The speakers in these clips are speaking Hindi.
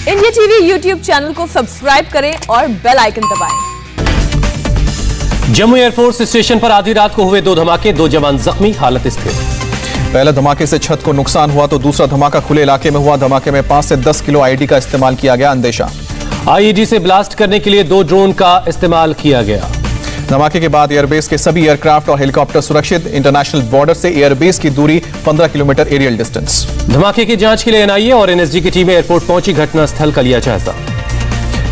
इंडिया टीवी यूट्यूब चैनल को सब्सक्राइब करें और बेल आइकन दबाएं। जम्मू एयरफोर्स स्टेशन पर आधी रात को हुए 2 धमाके, 2 जवान जख्मी, हालत स्थिर। पहले धमाके से छत को नुकसान हुआ तो दूसरा धमाका खुले इलाके में हुआ। धमाके में 5 से 10 किलो आईईडी का इस्तेमाल किया गया। अंदेशा, आईईडी से ब्लास्ट करने के लिए 2 ड्रोन का इस्तेमाल किया गया। धमाके के बाद एयरबेस के सभी एयरक्राफ्ट और हेलीकॉप्टर सुरक्षित। इंटरनेशनल बॉर्डर से एयरबेस की दूरी 15 किलोमीटर एरियल डिस्टेंस। धमाके की जांच के लिए एनआईए और एनएसजी की टीमें एयरपोर्ट पहुंची, घटनास्थल का लिया जायजा।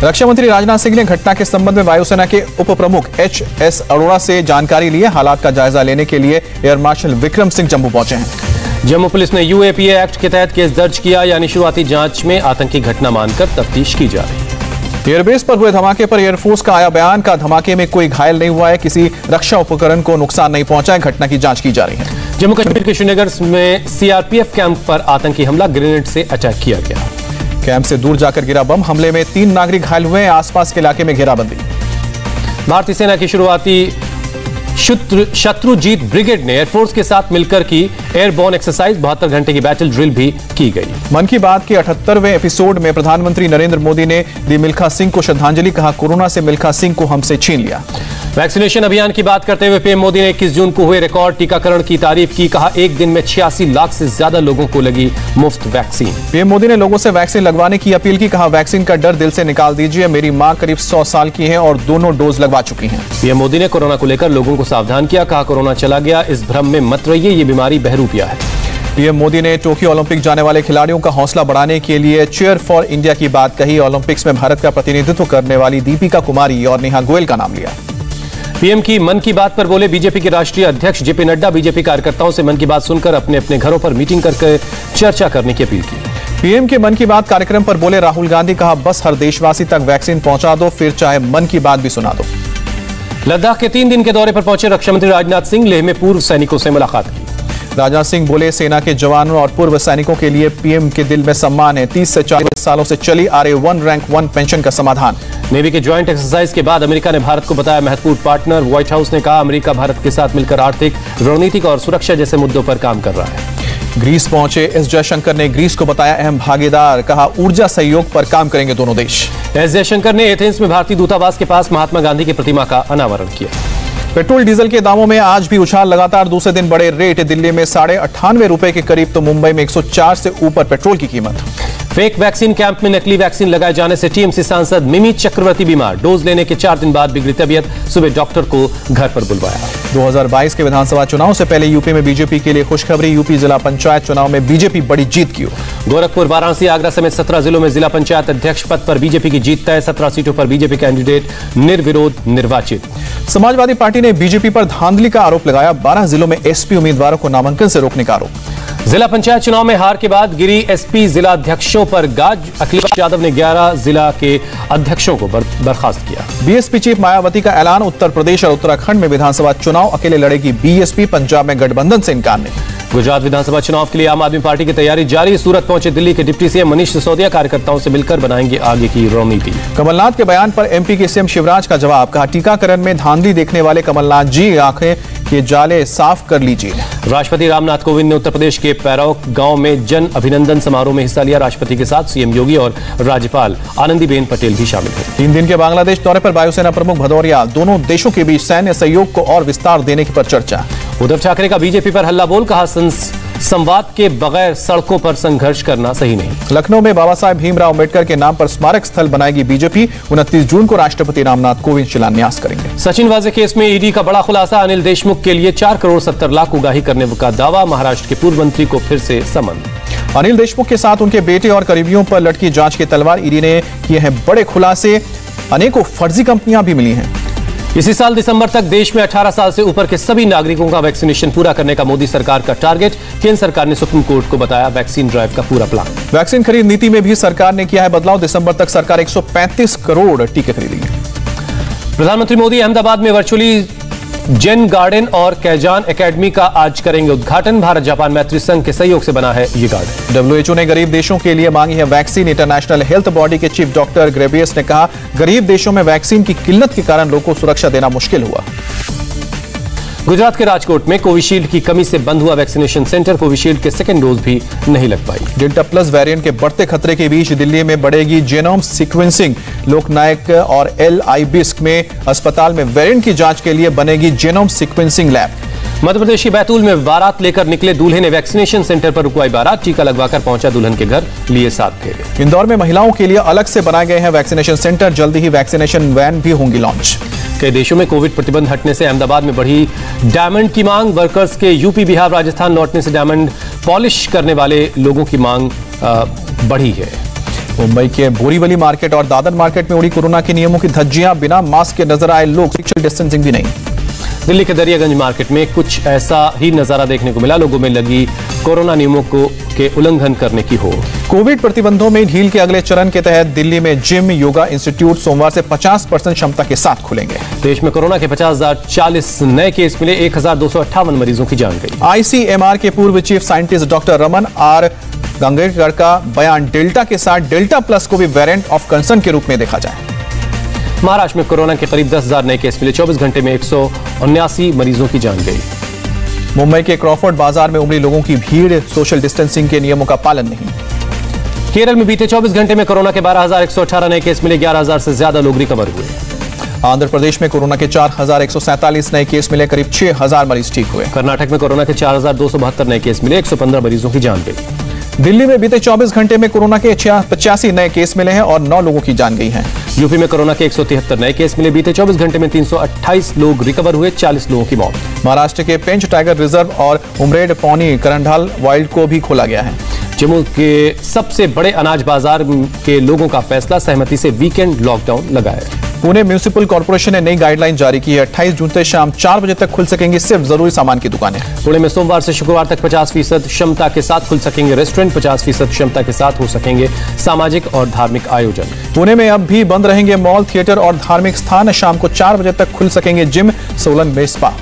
रक्षा मंत्री राजनाथ सिंह ने घटना के संबंध में वायुसेना के उप प्रमुख एचएस अरोड़ा से जानकारी ली है। हालात का जायजा लेने के लिए एयर मार्शल विक्रम सिंह जम्मू पहुंचे हैं। जम्मू पुलिस ने यूएपीए एक्ट के तहत केस दर्ज किया, यानी शुरुआती जांच में आतंकी घटना मानकर तफ्तीश की जा रही है। एयरबेस पर हुए धमाके पर एयरफोर्स का आया बयान का धमाके में कोई घायल नहीं हुआ है, किसी रक्षा उपकरण को नुकसान नहीं पहुंचा है। घटना की जांच की जा रही है। जम्मू कश्मीर के श्रीनगर में सीआरपीएफ कैंप पर आतंकी हमला, ग्रेनेड से अटैक किया गया। कैंप से दूर जाकर गिरा बम, हमले में 3 नागरिक घायल हुए हैं। आसपास के इलाके में घेराबंदी। भारतीय सेना की शुरुआती शत्रुजीत ब्रिगेड ने एयरफोर्स के साथ मिलकर की एयरबॉर्न एक्सरसाइज, 72 घंटे की बैटल ड्रिल भी की गई। मन की बात के 78वें एपिसोड में प्रधानमंत्री नरेंद्र मोदी ने दी मिल्खा सिंह को श्रद्धांजलि। कहा, कोरोना से मिल्खा सिंह को हमसे छीन लिया। वैक्सीनेशन अभियान की बात करते हुए पीएम मोदी ने 21 जून को हुए रिकॉर्ड टीकाकरण की तारीफ की। कहा, एक दिन में 86 लाख से ज्यादा लोगों को लगी मुफ्त वैक्सीन। पीएम मोदी ने लोगों से वैक्सीन लगवाने की अपील की। कहा, वैक्सीन का डर दिल से निकाल दीजिए। मेरी मां करीब 100 साल की है और दोनों डोज लगवा चुकी हैं। पीएम मोदी ने कोरोना को लेकर लोगों को सावधान किया। कहा, कोरोना चला गया, इस भ्रम में मत रहिए, ये बीमारी बहरूपिया है। पीएम मोदी ने टोक्यो ओलंपिक जाने वाले खिलाड़ियों का हौसला बढ़ाने के लिए चीयर फॉर इंडिया की बात कही। ओलंपिक्स में भारत का प्रतिनिधित्व करने वाली दीपिका कुमारी और नेहा गोयल का नाम लिया। पीएम की मन की बात पर बोले बीजेपी के राष्ट्रीय अध्यक्ष जेपी नड्डा। बीजेपी कार्यकर्ताओं से मन की बात सुनकर अपने अपने घरों पर मीटिंग करके चर्चा करने की अपील की। पीएम के मन की बात कार्यक्रम पर बोले राहुल गांधी। कहा, बस हर देशवासी तक वैक्सीन पहुंचा दो, फिर चाहे मन की बात भी सुना दो। लद्दाख के 3 दिन के दौरे पर पहुंचे रक्षा मंत्री राजनाथ सिंह, लेह में पूर्व सैनिकों से मुलाकात की। राजनाथ सिंह बोले, सेना के जवानों और पूर्व सैनिकों के लिए पीएम के दिल में सम्मान है। 30 से 40 सालों से चली RA1 रैंक 1 पेंशन का समाधान। नेवी के ज्वाइंट एक्सरसाइज के बाद अमेरिका ने भारत को बताया महत्वपूर्ण पार्टनर। व्हाइट हाउस ने कहा, अमेरिका भारत के साथ मिलकर आर्थिक, रणनीतिक और सुरक्षा जैसे मुद्दों पर काम कर रहा है। ग्रीस पहुंचे एस जयशंकर ने ग्रीस को बताया अहम भागीदार। कहा, ऊर्जा सहयोग पर काम करेंगे दोनों देश। एस जयशंकर ने एथेंस में भारतीय दूतावास के पास महात्मा गांधी की प्रतिमा का अनावरण किया। पेट्रोल डीजल के दामों में आज भी उछाल, लगातार दूसरे दिन बढ़े रेट। दिल्ली में 98.5 रुपए के करीब तो मुंबई में 104 से ऊपर पेट्रोल की कीमत। फेक वैक्सीन कैंप में नकली वैक्सीन लगाए जाने से टीएमसी सांसद मिमी चक्रवर्ती बीमार। डोज लेने के 4 दिन बाद बिगड़ी तबीयत, सुबह डॉक्टर को घर पर बुलवाया। 2022 के विधानसभा चुनाव से पहले यूपी में बीजेपी के लिए खुशखबरी। यूपी जिला पंचायत चुनाव में बीजेपी बड़ी जीत की। गोरखपुर, वाराणसी, आगरा समेत 17 जिलों में जिला पंचायत अध्यक्ष पद पर बीजेपी की जीत तय। 17 सीटों पर बीजेपी कैंडिडेट निर्विरोध निर्वाचित। समाजवादी पार्टी ने बीजेपी पर धांधली का आरोप लगाया। 12 जिलों में एसपी उम्मीदवारों को नामांकन से रोकने का आरोप। जिला पंचायत चुनाव में हार के बाद गिरी एसपी जिला अध्यक्षों पर गाज। अखिलेश यादव ने 11 जिला के अध्यक्षों को बर्खास्त किया। बीएसपी चीफ मायावती का ऐलान। उत्तर प्रदेश और उत्तराखंड में विधानसभा चुनाव अकेले लड़ेगी बीएसपी। पंजाब में गठबंधन से इनकार नहीं। गुजरात विधानसभा चुनाव के लिए आम आदमी पार्टी की तैयारी जारी। सूरत पहुंचे दिल्ली के डिप्टी सीएम मनीष सिसोदिया। कार्यकर्ताओं से मिलकर बनाएंगे आगे की रणनीति। कमलनाथ के बयान पर एमपी के सीएम शिवराज का जवाब। कहा, टीकाकरण में धांधली देखने वाले कमलनाथ जी, आंखें के जाले साफ कर लीजिए। राष्ट्रपति रामनाथ कोविंद ने उत्तर प्रदेश के पैरौक गांव में जन अभिनंदन समारोह में हिस्सा लिया। राष्ट्रपति के साथ सीएम योगी और राज्यपाल आनंदीबेन पटेल भी शामिल हुए। 3 दिन के बांग्लादेश दौरे पर वायुसेना प्रमुख भदौरिया। दोनों देशों के बीच सैन्य सहयोग को और विस्तार देने की पर चर्चा। उद्धव ठाकरे का बीजेपी पर हल्ला बोल। कहा, संवाद के बगैर सड़कों पर संघर्ष करना सही नहीं। लखनऊ में बाबा साहेब भीमराव अम्बेडकर के नाम पर स्मारक स्थल बनाएगी बीजेपी। 29 जून को राष्ट्रपति रामनाथ कोविंद शिलान्यास करेंगे। सचिन वाजे केस में ईडी का बड़ा खुलासा। अनिल देशमुख के लिए 4 करोड़ 70 लाख उगाही करने का दावा। महाराष्ट्र के पूर्व मंत्री को फिर से समन। अनिल देशमुख के साथ उनके बेटे और करीबियों पर लटकी जांच की तलवार। ईडी ने किए हैं बड़े खुलासे। अनेकों फर्जी कंपनियां भी मिली हैं। इसी साल दिसंबर तक देश में 18 साल से ऊपर के सभी नागरिकों का वैक्सीनेशन पूरा करने का मोदी सरकार का टारगेट। केंद्र सरकार ने सुप्रीम कोर्ट को बताया वैक्सीन ड्राइव का पूरा प्लान। वैक्सीन खरीद नीति में भी सरकार ने किया है बदलाव। दिसंबर तक सरकार 135 करोड़ टीके खरीदेगी। प्रधानमंत्री मोदी अहमदाबाद में वर्चुअली जेन गार्डन और कैजान एकेडमी का आज करेंगे उद्घाटन। भारत जापान मैत्री संघ के सहयोग से बना है ये गार्डन। WHO ने गरीब देशों के लिए मांगी है वैक्सीन। इंटरनेशनल हेल्थ बॉडी के चीफ डॉक्टर ग्रेबियस ने कहा, गरीब देशों में वैक्सीन की किल्लत के कारण लोगों को सुरक्षा देना मुश्किल हुआ। गुजरात के राजकोट में कोविशील्ड की कमी से बंद हुआ वैक्सीनेशन सेंटर। कोविशील्ड के सेकेंड डोज भी नहीं लग पाई। डेल्टा प्लस वेरिएंट के बढ़ते खतरे के बीच दिल्ली में बढ़ेगी जेनोम सीक्वेंसिंग। लोकनायक और LIBISC में अस्पताल में वेरिएंट की जांच के लिए बनेगी genome sequencing lab. Madhya Pradesh की बैतूल में बारात लेकर निकले दूल्हे ने वैक्सीनेशन सेंटर पर रुकवाई बारात। टीका लगवाकर पहुंचा दुल्हन के घर, लिए 7 फेरे। इंदौर में महिलाओं के लिए अलग से बनाए गए हैं वैक्सीनेशन सेंटर। जल्दी ही वैक्सीनेशन वैन भी होंगी लॉन्च। कई देशों में कोविड प्रतिबंध हटने से अहमदाबाद में बढ़ी डायमंड की मांग। वर्कर्स के यूपी, बिहार, राजस्थान लौटने से डायमंड पॉलिश करने वाले लोगों की मांग बढ़ी है। मुंबई के बोरीवली मार्केट और दादर मार्केट में उड़ी कोरोना के नियमों की धज्जियां। बिना मास्क के नजर आए लोग, सोशल डिस्टेंसिंग भी नहीं। दिल्ली के दरियागंज मार्केट में कुछ ऐसा ही नजारा देखने को मिला। लोगों में लगी कोरोना नियमों के उल्लंघन करने की होड़। कोविड प्रतिबंधों में ढील के अगले चरण के तहत दिल्ली में जिम, योगा इंस्टीट्यूट सोमवार से 50% क्षमता के साथ खुलेंगे। देश में कोरोना के 50,040 नए केस मिले। 1,258 मरीजों की जान गई। ICMR के पूर्व chief scientist doctor Raman R. Gangekar का बयान, डेल्टा के साथ डेल्टा प्लस को भी वेरिएंट ऑफ कंसर्न के रूप में देखा जाए। महाराष्ट्र में कोरोना के करीब 10,000 नए केस मिले। 24 घंटे में 179 मरीजों की जान गई। मुंबई के क्रॉफर्ड बाजार में उमड़ी लोगों की भीड़। सोशल डिस्टेंसिंग के नियमों का पालन नहीं। केरल में बीते 24 घंटे में कोरोना के 12,118 नए केस मिले। 11,000 से ज्यादा लोग रिकवर हुए। आंध्र प्रदेश में कोरोना के 4,147 नए केस मिले। करीब 6,000 मरीज ठीक हुए। कर्नाटक में कोरोना के 4,272 नए केस मिले। 115 मरीजों की जान गई। दिल्ली में बीते 24 घंटे में कोरोना के 85 नए केस मिले हैं और 9 लोगों की जान गई है। यूपी में कोरोना के 173 नए केस मिले। बीते 24 घंटे में 328 लोग रिकवर हुए। 40 लोगों की मौत। महाराष्ट्र के पेंच टाइगर रिजर्व और उमरेड पौनी करंडाल वाइल्ड को भी खोला गया है। जम्मू के सबसे बड़े अनाज बाजार के लोगों का फैसला, सहमति से वीकेंड लॉकडाउन लगाया। पुणे म्युनिसिपल कॉर्पोरेशन ने नई गाइडलाइन जारी की है। 28 जून से शाम 4 बजे तक खुल सकेंगी सिर्फ जरूरी सामान की दुकानें। पुणे में सोमवार से शुक्रवार तक 50% क्षमता के साथ खुल सकेंगे रेस्टोरेंट। 50% क्षमता के साथ हो सकेंगे सामाजिक और धार्मिक आयोजन। पुणे में अब भी बंद रहेंगे मॉल, थिएटर और धार्मिक स्थान। शाम को 4 बजे तक खुल सकेंगे जिम। सोलन में स्पा।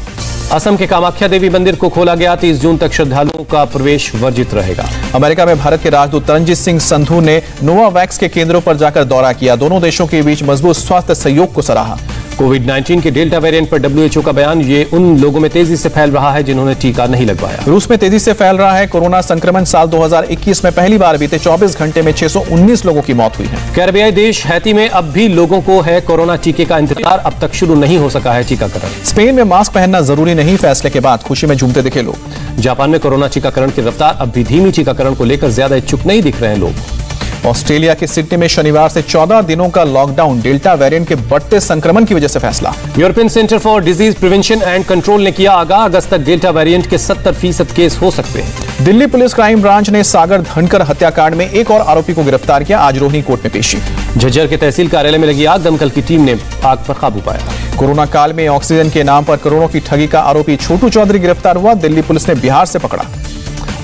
असम के कामाख्या देवी मंदिर को खोला गया। 30 जून तक श्रद्धालुओं का प्रवेश वर्जित रहेगा। अमेरिका में भारत के राजदूत तरनजीत सिंह संधू ने नोवावैक्स के केंद्रों पर जाकर दौरा किया। दोनों देशों के बीच मजबूत स्वास्थ्य सहयोग को सराहा। कोविड-19 के डेल्टा वेरिएंट पर WHO का बयान, ये उन लोगों में तेजी से फैल रहा है जिन्होंने टीका नहीं लगवाया। रूस में तेजी से फैल रहा है कोरोना संक्रमण। साल 2021 में पहली बार बीते 24 घंटे में 619 लोगों की मौत हुई है। कैरेबियाई देश हैती में अब भी लोगों को है कोरोना टीके का इंतजार। अब तक शुरू नहीं हो सका है टीकाकरण। स्पेन में मास्क पहनना जरूरी नहीं, फैसले के बाद खुशी में झूमते दिखे लोग। जापान में कोरोना टीकाकरण की रफ्तार अब भी धीमी। टीकाकरण को लेकर ज्यादा इच्छुक नहीं दिख रहे हैं लोग। ऑस्ट्रेलिया के सिडनी में शनिवार से 14 दिनों का लॉकडाउन। डेल्टा वेरिएंट के बढ़ते संक्रमण की वजह से फैसला। European centre for disease prevention and control ने किया आगाह, अगस्त तक डेल्टा वेरिएंट के 70% केस हो सकते हैं। दिल्ली पुलिस क्राइम ब्रांच ने सागर धनकर हत्याकांड में एक और आरोपी को गिरफ्तार किया। आज रोहिणी कोर्ट में पेशी। झज्जर के तहसील कार्यालय में लगी आग, दमकल की टीम ने आग पर काबू पाया। कोरोना काल में ऑक्सीजन के नाम पर करोड़ों की ठगी का आरोपी छोटू चौधरी गिरफ्तार हुआ। दिल्ली पुलिस ने बिहार से पकड़ा।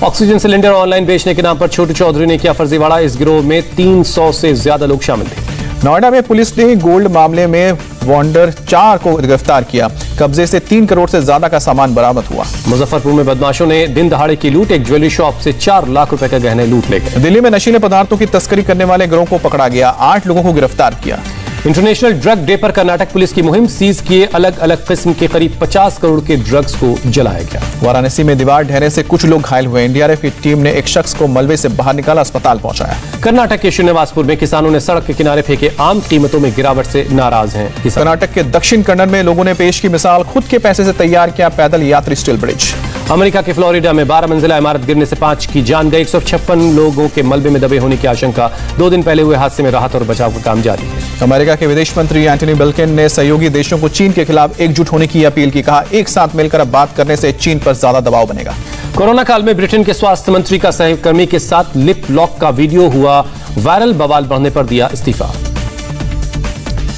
ऑक्सीजन सिलेंडर ऑनलाइन बेचने के नाम पर छोटू चौधरी ने किया फर्जीवाड़ा। इस गिरोह में 300 से ज्यादा लोग शामिल थे। नोएडा में पुलिस ने गोल्ड मामले में वॉन्डर 4 को गिरफ्तार किया। कब्जे से 3 करोड़ से ज्यादा का सामान बरामद हुआ। मुजफ्फरपुर में बदमाशों ने दिन दहाड़े की लूट। एक ज्वेलरी शॉप से 4 लाख रुपए के गहने लूट ले गए। दिल्ली में नशीले पदार्थों की तस्करी करने वाले गिरोह को पकड़ा गया। 8 लोगों को गिरफ्तार किया। इंटरनेशनल ड्रग डे पर कर्नाटक पुलिस की मुहिम। सीज किए अलग अलग किस्म के करीब 50 करोड़ के ड्रग्स को जलाया गया। वाराणसी में दीवार ढहने से कुछ लोग घायल हुए। एनडीआरएफ की टीम ने एक शख्स को मलबे से बाहर निकाला, अस्पताल पहुंचाया। कर्नाटक के श्रीनिवासपुर में किसानों ने सड़क के किनारे फेंके आम। कीमतों में गिरावट से नाराज हैं किसान। कर्नाटक के दक्षिण कन्नड़ में लोगों ने पेश की मिसाल। खुद के पैसे से तैयार किया पैदल यात्री स्टील ब्रिज। अमेरिका के फ्लोरिडा में 12 मंजिला इमारत गिरने से 5 की जान गई। 156 लोगों के मलबे में दबे होने की आशंका। 2 दिन पहले हुए हादसे में राहत और बचाव का काम जारी है। अमेरिका के विदेश मंत्री एंटनी ब्लिंकन ने सहयोगी देशों को चीन के खिलाफ एकजुट होने की अपील की। कहा, एक साथ मिलकर अब बात करने से चीन पर ज्यादा दबाव बनेगा। कोरोना काल में ब्रिटेन के स्वास्थ्य मंत्री का सहकर्मी के साथ लिप लॉक का वीडियो हुआ वायरल। बवाल बढ़ने पर दिया इस्तीफा।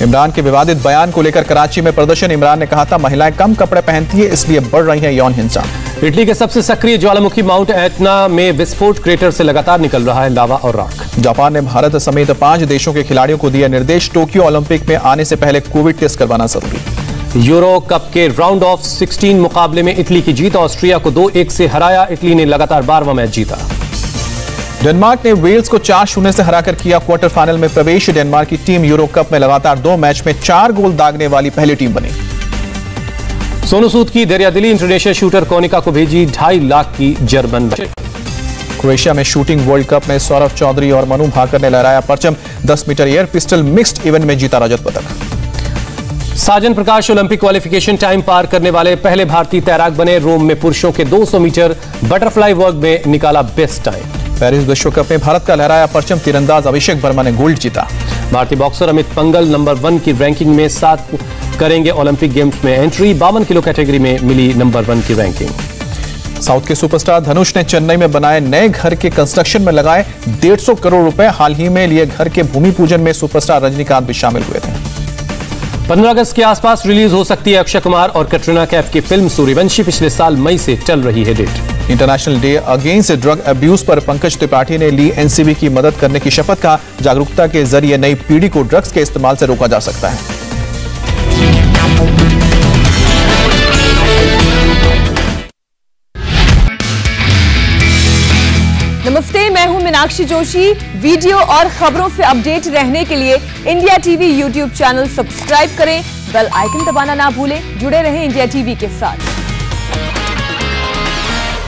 इमरान के विवादित बयान को लेकर कराची में प्रदर्शन। इमरान ने कहा था, महिलाएं कम कपड़े पहनती है इसलिए बढ़ रही है यौन हिंसा। इटली के सबसे सक्रिय ज्वालामुखी माउंट एटना में विस्फोट क्रेटर से लगातार निकल रहा है लावा और राख। जापान ने भारत समेत 5 देशों के खिलाड़ियों को दिया निर्देश। टोक्यो ओलंपिक में आने से पहले कोविड टेस्ट करवाना जरूरी। यूरो कप के राउंड ऑफ 16 मुकाबले में इटली की जीत। ऑस्ट्रिया को 2-1 से हराया। इटली ने लगातार 12वां मैच जीता। डेनमार्क ने वेल्स को 4-0 से हराकर किया क्वार्टर फाइनल में प्रवेश। डेनमार्क की टीम यूरो कप में लगातार 2 मैच में 4 गोल दागने वाली पहली टीम बनी। सोनू सूद की दरियादिली, इंडोनेशिया शूटर कोनिका को भेजी 2.5 लाख की जर्मन। क्रोएशिया में शूटिंग वर्ल्ड कप में सौरभ चौधरी और मनु भाकर ने लहराया परचम। 10 metre air pistol mixed event में जीता रजत पदक। Sajan Prakash Olympic qualification time पार करने वाले पहले भारतीय तैराक बने। रोम में पुरुषों के 200 मीटर बटरफ्लाई वर्ग में निकाला बेस्ट टाइम। पेरिस विश्व कप में भारत का लहराया परचम। तीरंदाज अभिषेक वर्मा ने गोल्ड जीता। भारतीय बॉक्सर अमित पंगल नंबर 1 की रैंकिंग में 7 करेंगे ओलंपिक गेम्स में एंट्री। 52 किलो कैटेगरी में मिली नंबर 1 की रैंकिंग। साउथ के सुपरस्टार धनुष ने चेन्नई में बनाए नए घर के कंस्ट्रक्शन में लगाए 150 करोड़ रुपए। हाल ही में लिए घर के भूमि पूजन में सुपरस्टार रजनीकांत भी शामिल हुए थे। 15 अगस्त के आसपास रिलीज हो सकती है अक्षय कुमार और कैटरीना कैफ की फिल्म सूर्यवंशी। पिछले साल मई से चल रही है date. International Day Against Drug Abuse पर पंकज त्रिपाठी ने ली एनसीबी की मदद करने की शपथ। का जागरूकता के जरिए नई पीढ़ी को ड्रग्स के इस्तेमाल से रोका जा सकता है। नमस्ते, मैं हूं मीनाक्षी जोशी। वीडियो और खबरों से अपडेट रहने के लिए India TV YouTube channel subscribe करें, बेल आइकन दबाना ना भूलें। जुड़े रहें इंडिया टीवी के साथ।